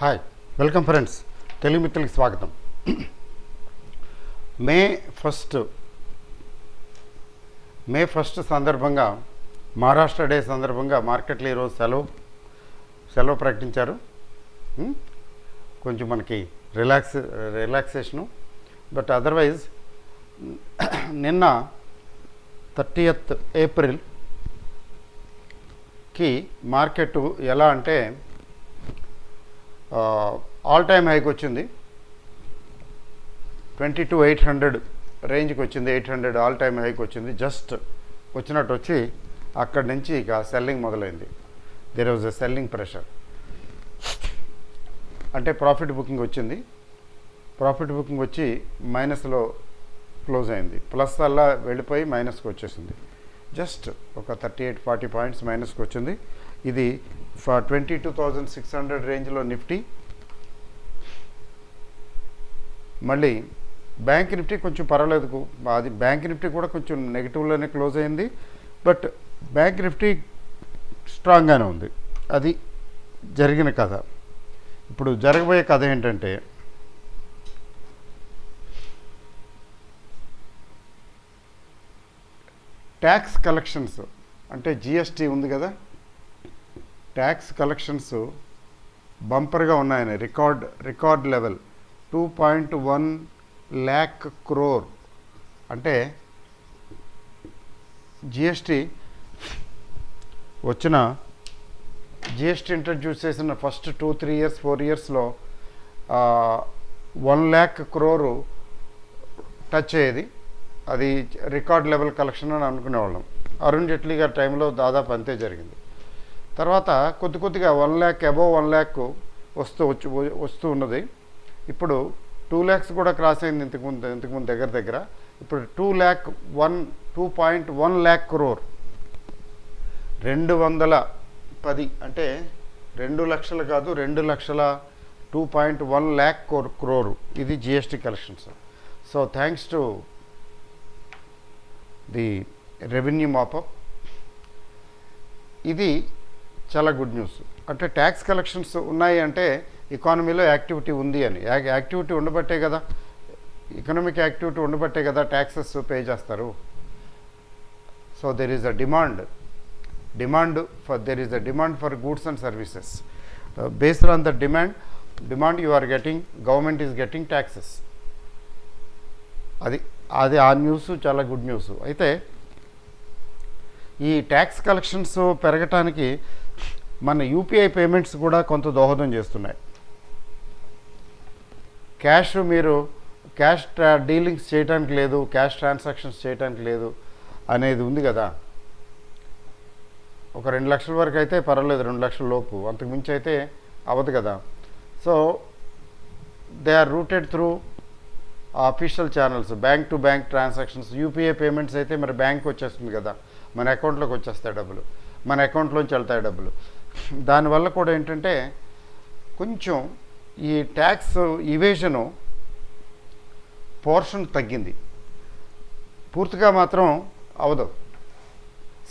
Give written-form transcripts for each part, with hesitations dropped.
Hi, welcome friends. Telugu మిత్రులకి స్వాగతం. May first సందర్భంగా, మహారాష్ట్ర డే సందర్భంగా మార్కెట్లో ఈరోజు సెలవు ప్రకటించారు. కొంచెం మనకి రిలాక్సేషను. బట్ అదర్వైజ్ నిన్న 30th ఏప్రిల్కి మార్కెట్ ఎలా అంటే ఆల్ టైమ్ హైకి వచ్చింది. 22,800 రేంజ్కి వచ్చింది. 800 ఆల్ టైమ్ హైకి వచ్చింది. జస్ట్ వచ్చినట్టు వచ్చి అక్కడి నుంచి ఇక సెల్లింగ్ మొదలైంది. There was a selling pressure. అంటే ప్రాఫిట్ బుకింగ్ వచ్చింది. ప్రాఫిట్ బుకింగ్ వచ్చి మైనస్లో క్లోజ్ అయింది. ప్లస్ అలా వెళ్ళిపోయి మైనస్కి వచ్చేసింది. జస్ట్ ఒక 38-40 పాయింట్స్ మైనస్కి వచ్చింది. ఇది 22,600 రేంజ్లో నిఫ్టీ. మళ్ళీ బ్యాంక్ నిఫ్టీ కొంచెం పర్వాలేదు. అది బ్యాంక్ నిఫ్టీ కూడా కొంచెం నెగిటివ్లోనే క్లోజ్ అయింది. బట్ బ్యాంక్ నిఫ్టీ స్ట్రాంగ్గానే ఉంది. అది జరిగిన కథ. ఇప్పుడు జరగబోయే కథ ఏంటంటే, ట్యాక్స్ కలెక్షన్స్ అంటే జిఎస్టీ ఉంది కదా, ట్యాక్స్ కలెక్షన్స్ బంపర్గా ఉన్నాయని రికార్డ్ లెవెల్ 2.1 lakh crore. అంటే జిఎస్టీ ఇంట్రడ్యూస్ చేసిన first 2-3 years 4 yearsలో 1 lakh crore touch అయ్యేది. అది రికార్డ్ లెవెల్ కలెక్షన్ అని అనుకునేవాళ్ళం. అరుణ్ జైట్లీ గారి టైంలో దాదాపు అంతే జరిగింది. తర్వాత కొద్దిగా 1 lakh అబోవ్ 1 lakh వస్తూ ఉన్నది. ఇప్పుడు 2 lakhs కూడా క్రాస్ అయింది ఇంతకుముందు దగ్గర. ఇప్పుడు 2.1 lakh crore, 210 అంటే 2 లక్షలు కాదు, 2 లక్షల 2.1 lakh crore ఇది GST collections. So thanks to the revenue mop up. ఇది చాలా గుడ్ న్యూస్. అంటే ట్యాక్స్ కలెక్షన్స్ ఉన్నాయి అంటే ఎకానమీలో యాక్టివిటీ ఉంది అని. యాక్టివిటీ ఉండబట్టే కదా, ఎకనామిక్ యాక్టివిటీ ఉండబట్టే కదా ట్యాక్సెస్ పే చేస్తారు. So there is a demand for goods and services. Based on the demand you are getting, government is getting taxes. అది ఆ న్యూస్ చాలా గుడ్ న్యూస్. అయితే ఈ ట్యాక్స్ కలెక్షన్స్ పెరగటానికి మన యూపీఐ పేమెంట్స్ కూడా కొంత దోహదం చేస్తున్నాయి. మీరు క్యాష్ డీలింగ్స్ చేయడానికి లేదు, క్యాష్ ట్రాన్సాక్షన్స్ చేయడానికి లేదు అనేది ఉంది కదా. ఒక 2 లక్షల వరకు అయితే పర్వాలేదు, 2 లక్షల లోపు, అంతకు మించి అయితే అవ్వదు కదా. So they are routed through official channels, bank to bank transactions. UPI payments అయితే మరి బ్యాంక్ వచ్చేస్తుంది కదా, మన అకౌంట్లోకి వచ్చేస్తాయి డబ్బులు, మన అకౌంట్లోంచి వెళ్తాయి డబ్బులు. దానివల్ల కూడా ఏంటంటే కొంచెం ఈ ట్యాక్స్ ఇవేషను పోర్షన్ తగ్గింది. పూర్తిగా మాత్రం అవదు.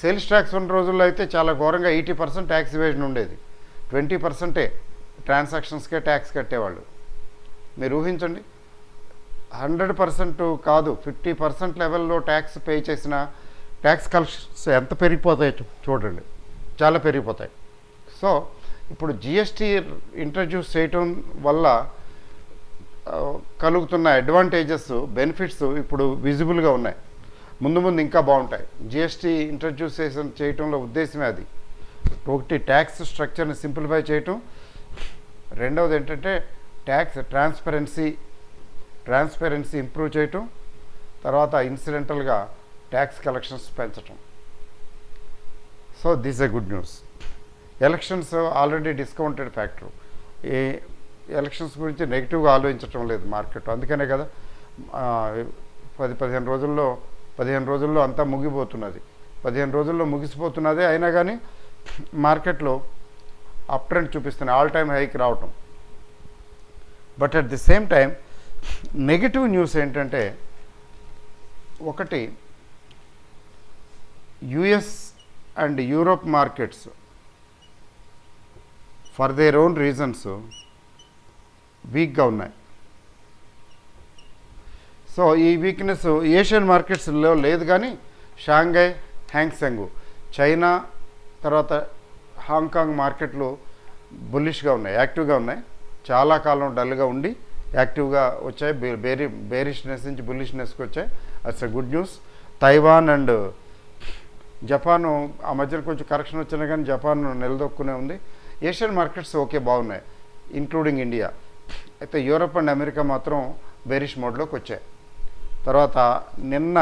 సేల్స్ ట్యాక్స్ ఉన్న రోజుల్లో అయితే చాలా ఘోరంగా 80% ట్యాక్స్ ఇవేషన్ ఉండేది. 20% ట్రాన్సాక్షన్స్కే ట్యాక్స్ కట్టేవాళ్ళు. మీరు ఊహించండి, 100% కాదు, 50% లెవెల్లో ట్యాక్స్ పే చేసిన ట్యాక్స్ కలెక్షన్స్ ఎంత పెరిగిపోతాయి చూడండి, చాలా పెరిగిపోతాయి. సో ఇప్పుడు జిఎస్టీ ఇంట్రడ్యూస్ చేయటం వల్ల కలుగుతున్న అడ్వాంటేజెస్, బెనిఫిట్స్ ఇప్పుడు విజిబుల్గా ఉన్నాయి. ముందు ఇంకా బాగుంటాయి. జిఎస్టీ ఇంట్రడ్యూస్ చేయటంలో ఉద్దేశమే అది. ఒకటి ట్యాక్స్ స్ట్రక్చర్ని సింప్లిఫై చేయటం, రెండవది ఏంటంటే ట్యాక్స్ ట్రాన్స్పరెన్సీ ఇంప్రూవ్ చేయటం, తర్వాత ఇన్సిడెంటల్గా ట్యాక్స్ కలెక్షన్స్ పెంచటం. So this a good news. Elections already discounted factor. ఈ ఎలక్షన్స్ గురించి నెగిటివ్గా ఆలోచించటం లేదు మార్కెట్. అందుకనే కదా 15 రోజుల్లో అంతా ముగిపోతున్నది. 15 రోజుల్లో ముగిసిపోతున్నదే. అయినా కానీ మార్కెట్లో అప్ ట్రెండ్ చూపిస్తున్నాయి, ఆల్ టైమ్ హైకి రావటం. But at the same time negative news ఏంటంటే, ఒకటి US and Europe markets for their own reasons వీక్గా ఉన్నాయి. సో ఈ వీక్నెస్ ఏషియన్ మార్కెట్స్లో లేదు, కానీ షాంఘై, హ్యాంగ్సెంగ్, చైనా, తర్వాత హాంకాంగ్ మార్కెట్లు బుల్లిష్గా ఉన్నాయి, యాక్టివ్గా ఉన్నాయి. చాలా కాలం డల్గా ఉండి యాక్టివ్గా వచ్చాయి, బేరిష్నెస్ నుంచి బుల్లిష్నెస్కి వచ్చాయి. It's a good news. Taiwan and Japan ఆ మధ్యన కొంచెం కరెక్షన్ వచ్చినా కానీ జపాన్ నిలదొక్కునే ఉంది. ఏషియన్ మార్కెట్స్ ఓకే, బాగున్నాయి, ఇంక్లూడింగ్ ఇండియా. అయితే యూరప్ అండ్ అమెరికా మాత్రం బేరిష్ మోడ్లోకి వచ్చాయి. తర్వాత నిన్న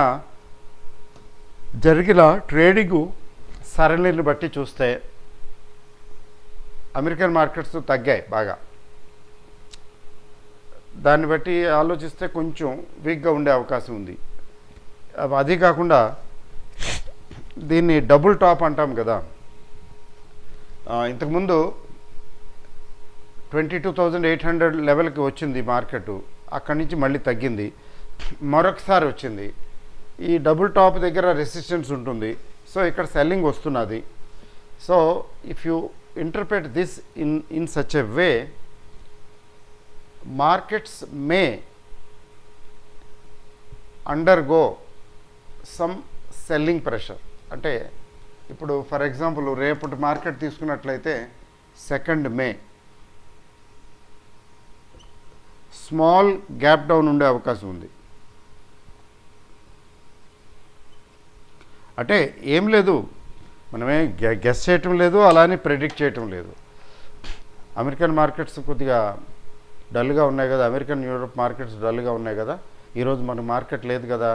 జరిగిన ట్రేడింగు సరళిని బట్టి చూస్తే అమెరికన్ మార్కెట్స్ తగ్గాయి బాగా. దాన్ని బట్టి ఆలోచిస్తే కొంచెం వీక్గా ఉండే అవకాశం ఉంది. అది కాకుండా దీన్ని డబుల్ టాప్ అంటాం కదా, ఇంతకుముందు 22,800 లెవెల్కి వచ్చింది మార్కెట్, అక్కడి నుంచి మళ్ళీ తగ్గింది, మరొకసారి వచ్చింది. ఈ డబుల్ టాప్ దగ్గర రెసిస్టెన్స్ ఉంటుంది, సో ఇక్కడ సెల్లింగ్ వస్తున్నది. So if you interpret this in such a way, markets May undergo some selling pressure. అంటే ఇప్పుడు ఫర్ ఎగ్జాంపుల్ రేపటి మార్కెట్ తీసుకున్నట్లయితే 2 మే స్మాల్ గ్యాప్ డౌన్ ఉండే అవకాశం ఉంది. అంటే ఏం లేదు, మనమే గెస్ చేయటం లేదు, అలానే ప్రెడిక్ట్ చేయటం లేదు. అమెరికన్ మార్కెట్స్ కొద్దిగా డల్గా ఉన్నాయి కదా, అమెరికన్ యూరోప్ మార్కెట్స్ డల్గా ఉన్నాయి కదా, ఈరోజు మన మార్కెట్ లేదు కదా,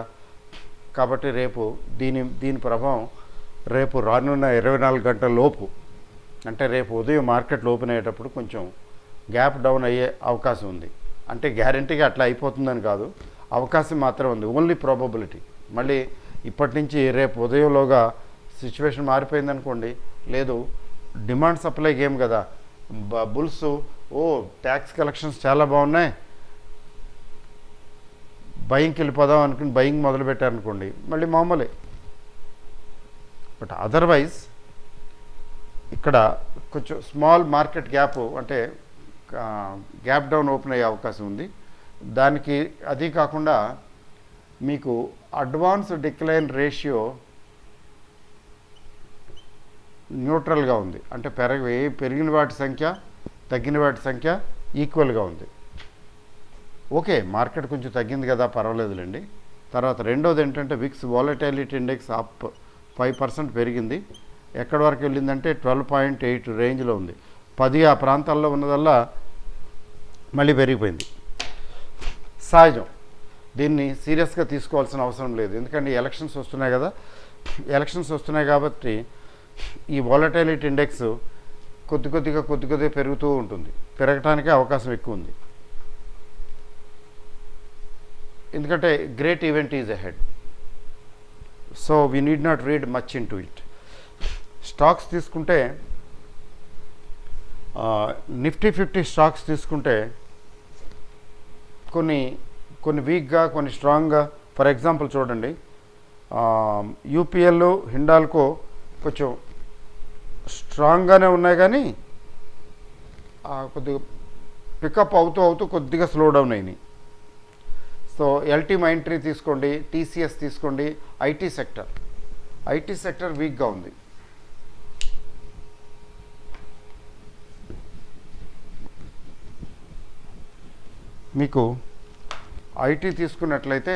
కాబట్టి రేపు దీని ప్రభావం రేపు రానున్న 24 గంటల లోపు, అంటే రేపు ఉదయం మార్కెట్లు ఓపెన్ అయ్యేటప్పుడు కొంచెం గ్యాప్ డౌన్ అయ్యే అవకాశం ఉంది. అంటే గ్యారంటీగా అట్లా అయిపోతుందని కాదు, అవకాశం మాత్రం ఉంది, ఓన్లీ ప్రాబబిలిటీ. మళ్ళీ ఇప్పటి నుంచి రేపు ఉదయంలోగా సిచ్యువేషన్ మారిపోయిందనుకోండి, లేదు డిమాండ్ సప్లై గేమ్ కదా, బుల్స్ ట్యాక్స్ కలెక్షన్స్ చాలా బాగున్నాయి, బయింగ్కి వెళ్ళిపోదాం అనుకుని బయింగ్ మొదలుపెట్టారనుకోండి, మళ్ళీ మామూలే. బట్ అదర్వైజ్ ఇక్కడ కొంచెం స్మాల్ మార్కెట్ గ్యాప్, అంటే గ్యాప్ డౌన్ ఓపెన్ అయ్యే అవకాశం ఉంది. దానికి అది కాకుండా మీకు అడ్వాన్స్ డిక్లైన్ రేషియో న్యూట్రల్గా ఉంది, అంటే పెరిగిన వాటి సంఖ్య తగ్గిన వాటి సంఖ్య ఈక్వల్గా ఉంది. ఓకే, మార్కెట్ కొంచెం తగ్గింది కదా, పర్వాలేదులేండి. తర్వాత రెండోది ఏంటంటే విక్స్ వాలటైలిటీ ఇండెక్స్ అప్ 5% పెరిగింది. ఎక్కడి వరకు వెళ్ళిందంటే 12.8 రేంజ్లో ఉంది. 10 ఆ ప్రాంతాల్లో ఉన్నదల్లా మళ్ళీ పెరిగిపోయింది. సహజం, దీన్ని సీరియస్గా తీసుకోవాల్సిన అవసరం లేదు, ఎందుకంటే ఎలక్షన్స్ వస్తున్నాయి కదా, ఎలక్షన్స్ వస్తున్నాయి కాబట్టి ఈ వాలటైలిటీ ఇండెక్స్ కొద్ది కొద్దిగా పెరుగుతూ ఉంటుంది, పెరగటానికే అవకాశం ఎక్కువ ఉంది. ఎందుకంటే great event is ahead, so we need not read much in to it. Stocks తీసుకుంటే నిఫ్టీ 50 స్టాక్స్ తీసుకుంటే కొన్ని వీక్గా, కొన్ని స్ట్రాంగ్గా. ఫర్ ఎగ్జాంపుల్ చూడండి, యూపీఎల్, హిండాల్కో కొంచెం స్ట్రాంగ్గానే ఉన్నాయి, కానీ కొద్దిగా పికప్ అవుతూ కొద్దిగా స్లో డౌన్ అయినాయి. సో ఎల్టీ మైంట్రీ తీసుకోండి, టీసీఎస్ తీసుకోండి. ఐటీ సెక్టర్ వీక్గా ఉంది. మీకు ఐటీ తీసుకున్నట్లయితే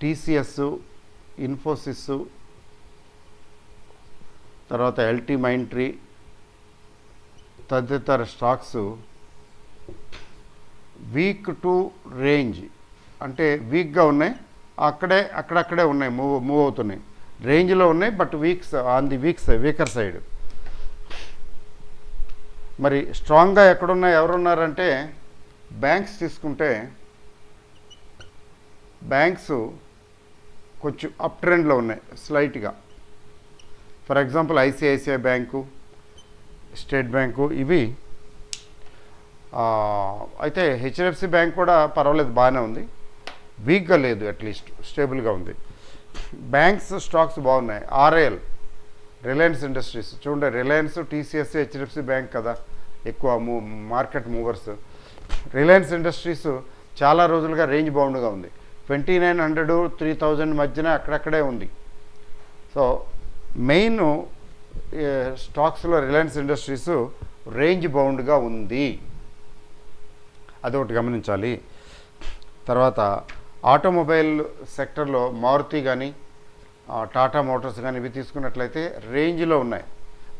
టీసీఎస్, ఇన్ఫోసిస్, తర్వాత ఎల్టీ మైంట్రీ తదితర స్టాక్స్ వీక్ టు రేంజ్, అంటే వీక్గా ఉన్నాయి, అక్కడక్కడే ఉన్నాయి, మూవ్ అవుతున్నాయి, రేంజ్లో ఉన్నాయి, but on the weaker side. మరి స్ట్రాంగ్గా ఎక్కడున్నాయి, ఎవరున్నారంటే బ్యాంక్స్ తీసుకుంటే, బ్యాంక్స్ కొంచెం అప్ ట్రెండ్లో ఉన్నాయి స్లైట్గా. For example ICICI bank, State Bank, ఇవి. అయితే హెచ్డిఎఫ్సి బ్యాంక్ కూడా పర్వాలేదు, బాగానే ఉంది, వీక్గా లేదు, అట్లీస్ట్ స్టేబుల్గా ఉంది. బ్యాంక్స్ స్టాక్స్ బాగున్నాయి. ఆర్ఐఎల్, రిలయన్స్ ఇండస్ట్రీస్ చూడండి, రిలయన్స్, టీసీఎస్, హెచ్డిఎఫ్సి బ్యాంక్ కదా, ఎక్కువ మార్కెట్ మూవర్స్. రిలయన్స్ ఇండస్ట్రీస్ చాలా రోజులుగా రేంజ్ బౌండ్గా ఉంది. 2900 3000 మధ్యన అక్కడక్కడే ఉంది. సో మెయిన్ స్టాక్స్లో రిలయన్స్ ఇండస్ట్రీస్ రేంజ్ బౌండ్గా ఉంది, అదొకటి గమనించాలి. తర్వాత ఆటోమొబైల్ సెక్టర్లో మారుతి కానీ టాటా మోటార్స్ కానీ ఇవి తీసుకున్నట్లయితే రేంజ్లో ఉన్నాయి,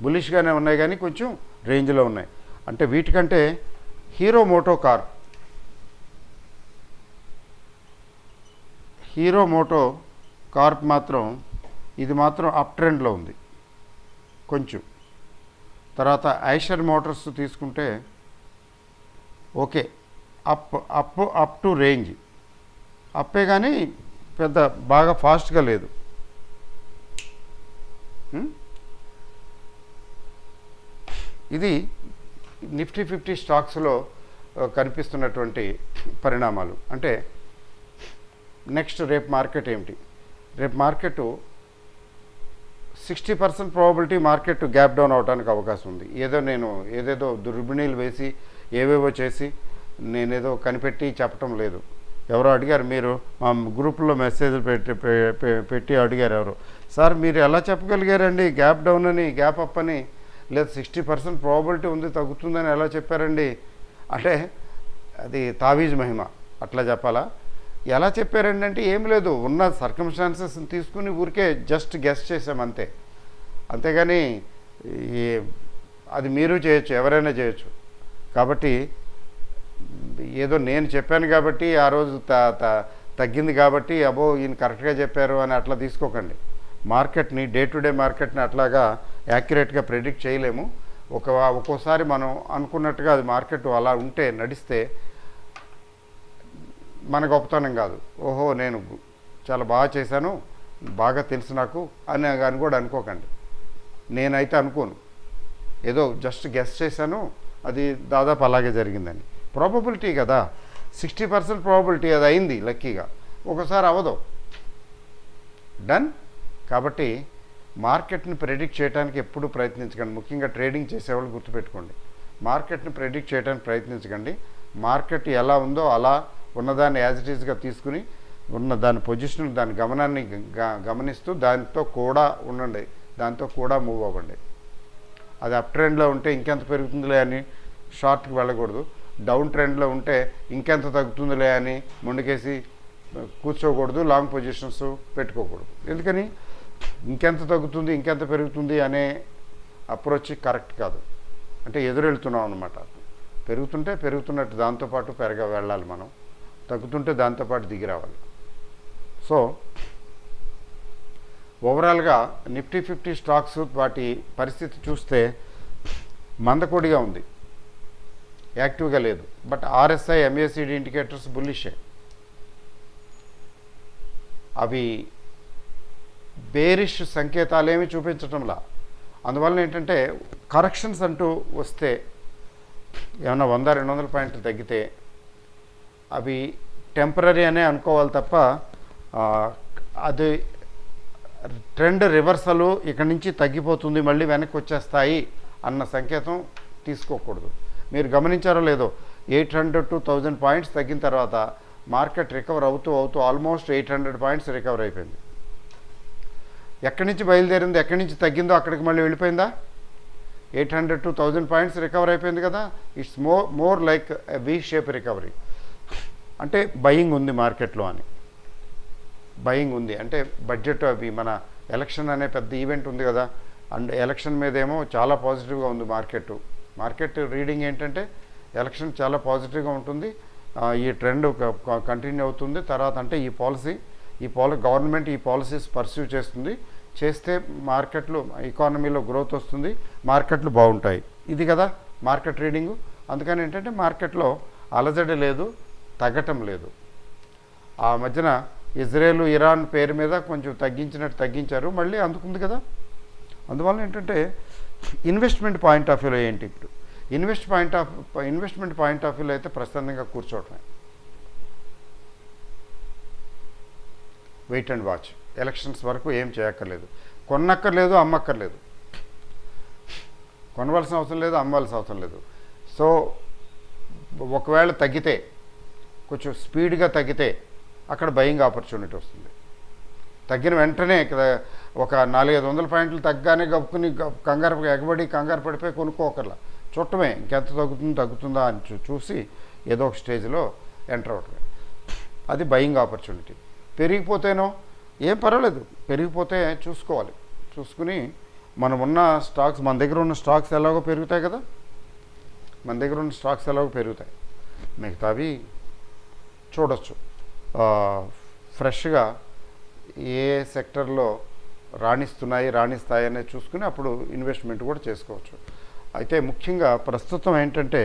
బులిష్గానే ఉన్నాయి కానీ కొంచెం రేంజ్లో ఉన్నాయి. అంటే వీటికంటే హీరో మోటో కార్ప్ మాత్రం ఇది మాత్రం అప్ ట్రెండ్లో ఉంది కొంచెం. తర్వాత ఐషర్ మోటార్స్ తీసుకుంటే ఓకే, అప్ టు రేంజ్ అప్పే కానీ పెద్ద బాగా ఫాస్ట్గా లేదు. ఇది నిఫ్టీ 50 స్టాక్స్లో కనిపిస్తున్నటువంటి పరిణామాలు. అంటే నెక్స్ట్ రేపు మార్కెట్ ఏమిటి? రేపు market 60% probability market gap down అవడానికి అవకాశం ఉంది. ఏదేదో దుర్బిణీలు వేసి ఏవేవో చేసి నేనేదో కనిపెట్టి చెప్పటం లేదు. ఎవరో అడిగారు, మీరు మా గ్రూపుల్లో మెసేజ్లు పెట్టి అడిగారు ఎవరు, సార్ మీరు ఎలా చెప్పగలిగారండి గ్యాప్ డౌన్ అని, గ్యాప్ అప్ అని, లేదా 60% ప్రాబబిలిటీ ఉంది తగ్గుతుందని ఎలా చెప్పారండి అంటే అది తావీజ్ మహిమ, అట్లా చెప్పాలా? ఎలా చెప్పారండి అంటే ఏం లేదు, ఉన్న సర్కమ్స్టాన్సెస్ తీసుకుని ఊరికే జస్ట్ గెస్ చేసాం అంతే. అంతేగాని అది మీరు చేయొచ్చు, ఎవరైనా చేయొచ్చు. కాబట్టి ఏదో నేను చెప్పాను కాబట్టి ఆ రోజు తగ్గింది కాబట్టి అబో ఈయన కరెక్ట్గా చెప్పారు అని అట్లా తీసుకోకండి. మార్కెట్ని డే టు డే మార్కెట్ని అట్లాగా యాక్యురేట్గా ప్రెడిక్ట్ చేయలేము. ఒక్కోసారి మనం అనుకున్నట్టుగా అది మార్కెట్ అలా ఉంటే నడిస్తే మన గొప్పతనం కాదు, ఓహో నేను చాలా బాగా చేశాను, బాగా తెలుసు నాకు అని కూడా అనుకోకండి. నేనైతే అనుకోను, ఏదో జస్ట్ గెస్ చేశాను, అది దాదాపు అలాగే జరిగిందని. ప్రాబబిలిటీ కదా, 60% ప్రాబబిలిటీ అది అయింది లక్కీగా, ఒకసారి అవ్వదు, డన్. కాబట్టి మార్కెట్ని ప్రెడిక్ట్ చేయడానికి ఎప్పుడు ప్రయత్నించకండి. ముఖ్యంగా ట్రేడింగ్ చేసేవాళ్ళు గుర్తుపెట్టుకోండి, మార్కెట్ని ప్రెడిక్ట్ చేయడానికి ప్రయత్నించకండి. మార్కెట్ ఎలా ఉందో అలా ఉన్నదాన్ని యాజ్ ఇట్ ఈస్గా తీసుకుని ఉన్న దాని పొజిషన్, దాని గమనాన్ని గమనిస్తూ దాంతో కూడా ఉండండి, దాంతో కూడా మూవ్ అవ్వండి. అది అప్ ట్రెండ్లో ఉంటే ఇంకెంత పెరుగుతుందిలే అని షార్ట్కి వెళ్ళకూడదు, డౌన్ ట్రెండ్లో ఉంటే ఇంకెంత తగ్గుతుందిలే అని మొండికేసి కూర్చోకూడదు, లాంగ్ పొజిషన్స్ పెట్టుకోకూడదు. ఎందుకని ఇంకెంత తగ్గుతుంది ఇంకెంత పెరుగుతుంది అనే అప్రోచ్ కరెక్ట్ కాదు. అంటే ఎదురెళ్తున్నాం అనమాట. పెరుగుతుంటే పెరుగుతున్నట్టు దాంతోపాటు వెళ్ళాలి మనం, తగ్గుతుంటే దాంతోపాటు దిగి రావాలి. సో ఓవరాల్గా నిఫ్టీ 50 స్టాక్స్ వాటి పరిస్థితి చూస్తే మందకొడిగా ఉంది, యాక్టివ్గా లేదు. బట్ ఆర్ఎస్ఐ ఎంఏసిడి ఇండికేటర్స్ బుల్లిషే, అవి బేరిష్ సంకేతాలేమీ చూపించటంలా. అందువలన ఏంటంటే కరెక్షన్స్ అంటూ వస్తే ఏమన్నా 100-200 పాయింట్లు తగ్గితే అవి టెంపరీ అనే అనుకోవాలి తప్ప అది ట్రెండ్ రివర్సలు ఇక్కడి నుంచి తగ్గిపోతుంది మళ్ళీ వెనక్కి వచ్చేస్తాయి అన్న సంకేతం తీసుకోకూడదు. మీరు గమనించారో లేదో, 800 to 1000 పాయింట్స్ తగ్గిన తర్వాత మార్కెట్ రికవర్ అవుతూ ఆల్మోస్ట్ 800 పాయింట్స్ రికవర్ అయిపోయింది. ఎక్కడి నుంచి బయలుదేరిందో, ఎక్కడి నుంచి తగ్గిందో అక్కడికి మళ్ళీ వెళ్ళిపోయిందా? 800 to 1000 పాయింట్స్ రికవర్ అయిపోయింది కదా. It's more like V shape recovery. అంటే బయింగ్ ఉంది మార్కెట్లో అని, బయింగ్ ఉంది అంటే బడ్జెట్ అవి మన ఎలక్షన్ అనే పెద్ద ఈవెంట్ ఉంది కదా, అండ్ ఎలక్షన్ మీదేమో చాలా పాజిటివ్గా ఉంది మార్కెట్ రీడింగ్ ఏంటంటే ఎలక్షన్ చాలా పాజిటివ్గా ఉంటుంది, ఈ ట్రెండ్ కంటిన్యూ అవుతుంది. తర్వాత అంటే గవర్నమెంట్ ఈ పాలసీస్ పర్స్యూ చేస్తే మార్కెట్లు, ఎకానమీలో గ్రోత్ వస్తుంది, మార్కెట్లు బాగుంటాయి. ఇది కదా మార్కెట్ రీడింగు. అందుకని ఏంటంటే మార్కెట్లో అలజడి లేదు, తగ్గటం లేదు. ఆ మధ్యన ఇజ్రాయెల్ ఇరాన్ పేరు మీద కొంచెం తగ్గించారు, మళ్ళీ అందుకుంది కదా. అందువల్ల ఏంటంటే ఇన్వెస్ట్మెంట్ పాయింట్ ఆఫ్ వ్యూలో ఏంటి, ఇప్పుడు ఇన్వెస్ట్మెంట్ పాయింట్ ఆఫ్ వ్యూలో అయితే ప్రశాంతంగా కూర్చోవటమే, వెయిట్ అండ్ వాచ్. ఎలక్షన్స్ వరకు ఏం చేయక్కర్లేదు, కొనక్కర్లేదు, అమ్మక్కర్లేదు, కొనవలసిన అవసరం లేదు, అమ్మవలసిన అవసరం లేదు. సో ఒకవేళ తగ్గితే కొంచెం స్పీడ్గా తగ్గితే అక్కడ బయింగ్ ఆపర్చునిటీ వస్తుంది. తగ్గిన వెంటనే ఒక 400-500 పాయింట్లు తగ్గానే గప్పుకుని కంగారు పడిపోయి కొనుక్కోకర్లా, చుట్టమే ఇంకెంత తగ్గుతుందా అని చూసి ఏదో ఒక స్టేజ్లో ఎంటర్ అవటమే, అది బయింగ్ ఆపర్చునిటీ. పెరిగిపోతేనో ఏం పర్వాలేదు, పెరిగిపోతే చూసుకుని మన దగ్గర ఉన్న స్టాక్స్ ఎలాగో పెరుగుతాయి కదా, పెరుగుతాయి, మిగతావి చూడొచ్చు. ఫ్రెష్గా ఏ సెక్టర్లో రాణిస్తాయి అనేది చూసుకుని అప్పుడు ఇన్వెస్ట్మెంట్ కూడా చేసుకోవచ్చు. అయితే ముఖ్యంగా ప్రస్తుతం ఏంటంటే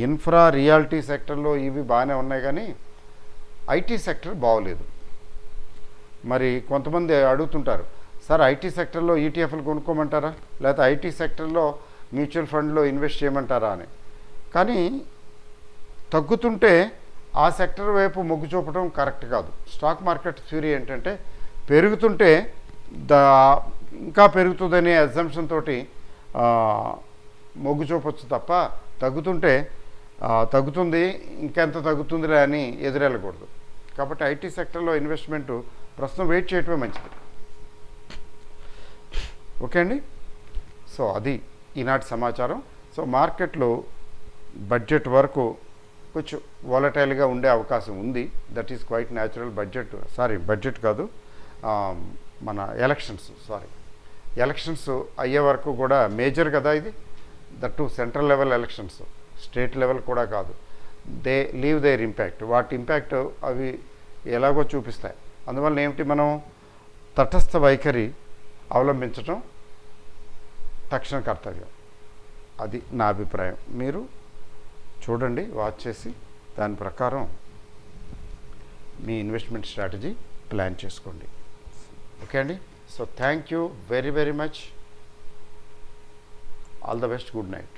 ఇన్ఫ్రా రియాలిటీ సెక్టర్లో ఇవి బాగానే ఉన్నాయి, కానీ ఐటీ సెక్టర్ బాగోలేదు. మరి కొంతమంది అడుగుతుంటారు, సార్ ఐటీ సెక్టర్లో ఈటీఎఫ్లు కొనుక్కోమంటారా, లేకపోతే ఐటీ సెక్టర్లో మ్యూచువల్ ఫండ్లో ఇన్వెస్ట్ చేయమంటారా అని. కానీ తగ్గుతుంటే ఆ సెక్టర్ వైపు మొగ్గు చూపడం కరెక్ట్ కాదు. స్టాక్ మార్కెట్ థ్యూరీ ఏంటంటే పెరుగుతుంటే ఇంకా పెరుగుతుందనే అజంప్షన్ తోటి మొగ్గు చూపొచ్చు తప్ప తగ్గుతుంది ఇంకెంత తగ్గుతుందిలే అని ఎదురెళ్ళకూడదు. కాబట్టి ఐటీ సెక్టర్లో ఇన్వెస్ట్మెంట్ ప్రస్తుతం వెయిట్ చేయటమే మంచిది. ఓకే అండి. సో అది ఈనాటి సమాచారం. సో మార్కెట్లో బడ్జెట్ వరకు కొంచెం వాలటైల్గా ఉండే అవకాశం ఉంది. That is quite natural. Budget కాదు, మన ఎలక్షన్స్ అయ్యే వరకు కూడా మేజర్ కదా ఇది. That central level elections, state level కూడా కాదు. They leave there impact. వాటి ఇంపాక్ట్ అవి ఎలాగో చూపిస్తాయి. అందువల్ల ఏమిటి, మనం తటస్థ వైఖరి అవలంబించటం తక్షణ కర్తవ్యం. అది నా అభిప్రాయం. మీరు చూడండి, వాచ్ చేసి దాని ప్రకారం మీ ఇన్వెస్ట్మెంట్ స్ట్రాటజీ ప్లాన్ చేసుకోండి. ఓకే అండి. So thank you very much. All the best. Good night.